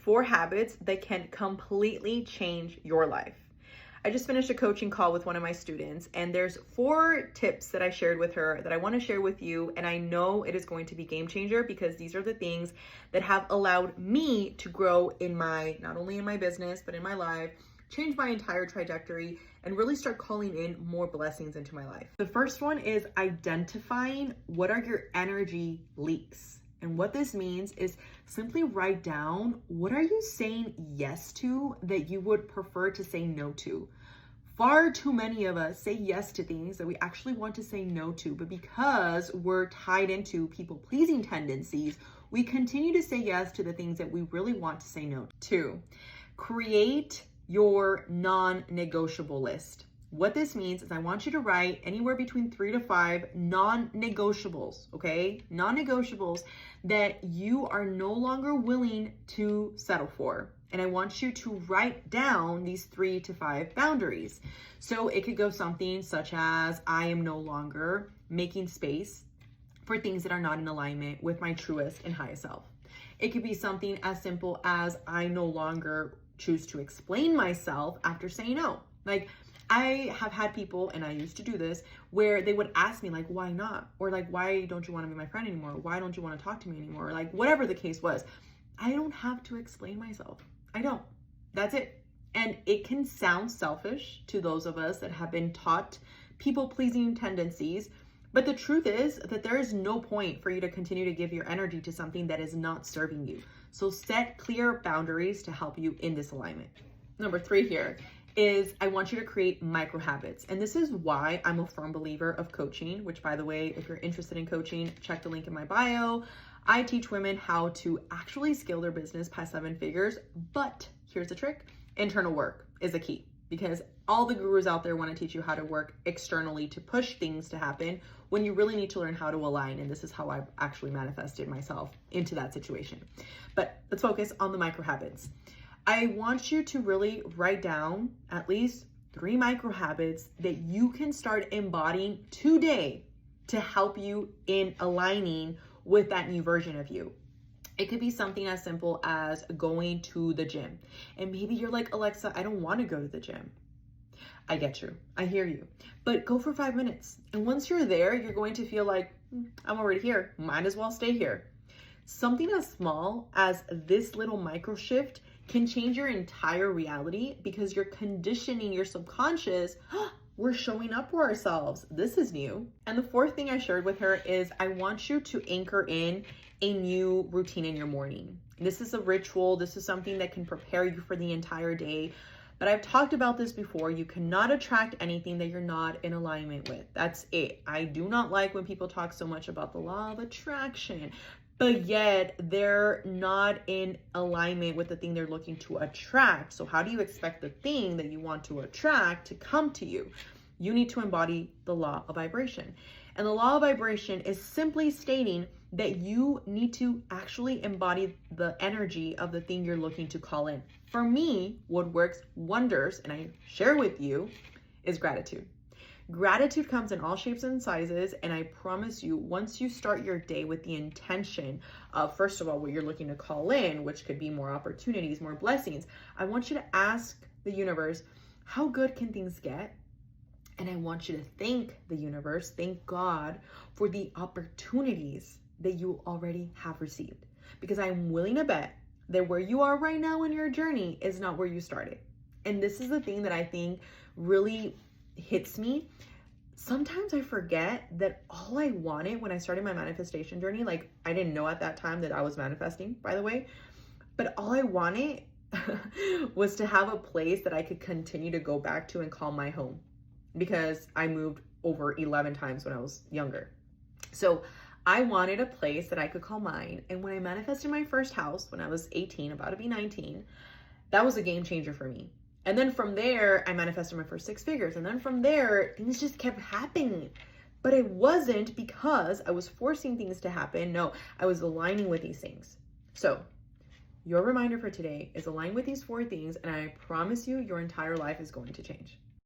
4 habits that can completely change your life. I just finished a coaching call with one of my students, and there's 4 tips that I shared with her that I want to share with you. And I know it is going to be game changer because these are the things that have allowed me to grow in not only in my business, but in my life, change my entire trajectory, and really start calling in more blessings into my life. The first one is identifying what are your energy leaks. And what this means is simply write down, what are you saying yes to that you would prefer to say no to? Far too many of us say yes to things that we actually want to say no to, but because we're tied into people-pleasing tendencies, we continue to say yes to the things that we really want to say no to. Create your non-negotiable list. What this means is I want you to write anywhere between 3 to 5 non-negotiables, okay? Non-negotiables that you are no longer willing to settle for. And I want you to write down these 3 to 5 boundaries. So it could go something such as, I am no longer making space for things that are not in alignment with my truest and highest self. It could be something as simple as, I no longer choose to explain myself after saying no. Like, I have had people, and I used to do this, where they would ask me like, why not? Or like, why don't you want to be my friend anymore? Why don't you want to talk to me anymore? Or like, whatever the case was. I don't have to explain myself. I don't. That's it. And it can sound selfish to those of us that have been taught people-pleasing tendencies. But the truth is that there is no point for you to continue to give your energy to something that is not serving you. So set clear boundaries to help you in this alignment. Number 3 here is I want you to create micro habits. And this is why I'm a firm believer of coaching, which, by the way, if you're interested in coaching, check the link in my bio. I teach women how to actually scale their business past 7 figures. But here's the trick. Internal work is the key, because all the gurus out there want to teach you how to work externally to push things to happen when you really need to learn how to align. And this is how I've actually manifested myself into that situation. But let's focus on the micro habits. I want you to really write down at least 3 micro habits that you can start embodying today to help you in aligning with that new version of you. It could be something as simple as going to the gym. And maybe you're like, Alexa, I don't want to go to the gym. I get you. I hear you. But go for 5 minutes. And once you're there, you're going to feel like, I'm already here. Might as well stay here. Something as small as this little micro shift can change your entire reality, because you're conditioning your subconscious. We're showing up for ourselves. This is new. And the 4th thing I shared with her is I want you to anchor in a new routine in your morning. This is a ritual. This is something that can prepare you for the entire day. But I've talked about this before. You cannot attract anything that you're not in alignment with. That's it. I do not like when people talk so much about the law of attraction, but yet they're not in alignment with the thing they're looking to attract. So how do you expect the thing that you want to attract to come to you? You need to embody the law of vibration. And the law of vibration is simply stating that you need to actually embody the energy of the thing you're looking to call in. For me, what works wonders, and I share with you, is gratitude. Gratitude comes in all shapes and sizes, and I promise you, once you start your day with the intention of, first of all, what you're looking to call in, which could be more opportunities, more blessings, I want you to ask the universe, how good can things get? And I want you to thank the universe, thank God for the opportunities that you already have received. Because I'm willing to bet that where you are right now in your journey is not where you started. And this is the thing that I think really hits me. Sometimes I forget that all I wanted when I started my manifestation journey, like I didn't know at that time that I was manifesting, by the way, but all I wanted was to have a place that I could continue to go back to and call my home, because I moved over 11 times when I was younger. So I wanted a place that I could call mine. And when I manifested my first house when I was 18, about to be 19, that was a game changer for me. And then from there, I manifested my first 6 figures. And then from there, things just kept happening. But it wasn't because I was forcing things to happen. No, I was aligning with these things. So your reminder for today is align with these 4 things. And I promise you, your entire life is going to change.